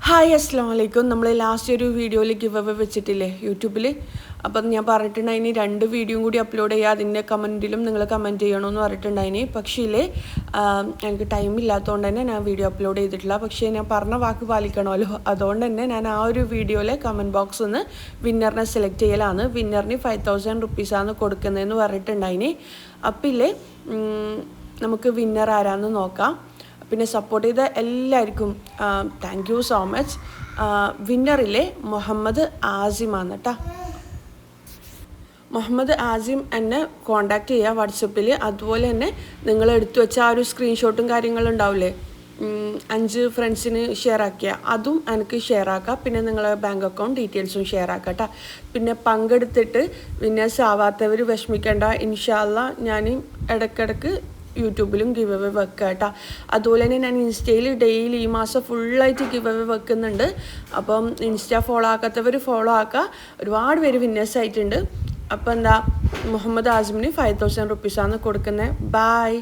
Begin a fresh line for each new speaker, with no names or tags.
Hi അസ്സാം വലൈക്കും. നമ്മൾ ലാസ്റ്റ് ഒരു വീഡിയോയിൽ ഗിവ് അവേ വെച്ചിട്ടില്ലേ യൂട്യൂബിൽ. അപ്പം ഞാൻ പറഞ്ഞിട്ടുണ്ടായിനി 2 വീഡിയോയും കൂടി അപ്ലോഡ് ചെയ്യുക, അതിൻ്റെ കമൻറ്റിലും നിങ്ങൾ കമൻറ്റ് ചെയ്യണമെന്ന് പറഞ്ഞിട്ടുണ്ടായിനി. പക്ഷേ എനിക്ക് ടൈം ഇല്ലാത്തതുകൊണ്ട് തന്നെ ഞാൻ വീഡിയോ അപ്ലോഡ് ചെയ്തിട്ടില്ല. പക്ഷേ ഞാൻ പറഞ്ഞ വാക്ക് പാലിക്കണമല്ലോ, അതുകൊണ്ട് തന്നെ ഞാൻ ആ ഒരു വീഡിയോയിലെ കമൻറ്റ് ബോക്സിൽ നിന്ന് വിന്നറിനെ സെലക്ട് ചെയ്യലാണ്. വിന്നറിന് 5000 റുപ്പീസാണ് കൊടുക്കുന്നതെന്ന് പറഞ്ഞിട്ടുണ്ടായിനി. അപ്പം നമുക്ക് വിന്നർ ആരാന്ന് നോക്കാം. പിന്നെ സപ്പോർട്ട് ചെയ്ത എല്ലാവർക്കും താങ്ക് യു സോ മച്ച്. വിന്നറിലെ മുഹമ്മദ് ആസിമാണ് കേട്ടോ. മുഹമ്മദ് ആസിം എന്നെ കോണ്ടാക്ട് ചെയ്യുക വാട്സപ്പിൽ. അതുപോലെ തന്നെ നിങ്ങൾ എടുത്തു വെച്ച ആ ഒരു സ്ക്രീൻഷോട്ടും കാര്യങ്ങളും ഉണ്ടാവില്ലേ, 5 ഫ്രണ്ട്സിന് ഷെയർ ആക്കിയ അതും എനിക്ക് ഷെയർ ആക്കാം. പിന്നെ നിങ്ങളെ ബാങ്ക് അക്കൗണ്ട് ഡീറ്റെയിൽസും ഷെയർ ആക്കാം കേട്ടോ. പിന്നെ പങ്കെടുത്തിട്ട് വിന്നേഴ്സ് ആവാത്തവർ വിഷമിക്കേണ്ട. ഇൻഷാ അല്ലാ ഞാൻ ഇടയ്ക്കിടയ്ക്ക് യൂട്യൂബിലും ഗിവ് അവേ വെക്കുക കേട്ടോ. അതുപോലെ തന്നെ ഞാൻ ഇൻസ്റ്റയിൽ ഡെയിലി ഈ മാസം ഫുള്ളായിട്ട് ഗിവ് അവേ വെക്കുന്നുണ്ട്. അപ്പം ഇൻസ്റ്റ ഫോളോ ആക്കാത്തവർ ഫോളോ ആക്കുക. ഒരുപാട് പേര് വിന്നേഴ്സ് ആയിട്ടുണ്ട്. അപ്പോൾ മുഹമ്മദ് ആസിമിന് 5000 റുപ്പീസാണ് കൊടുക്കുന്നത്. ബായ്.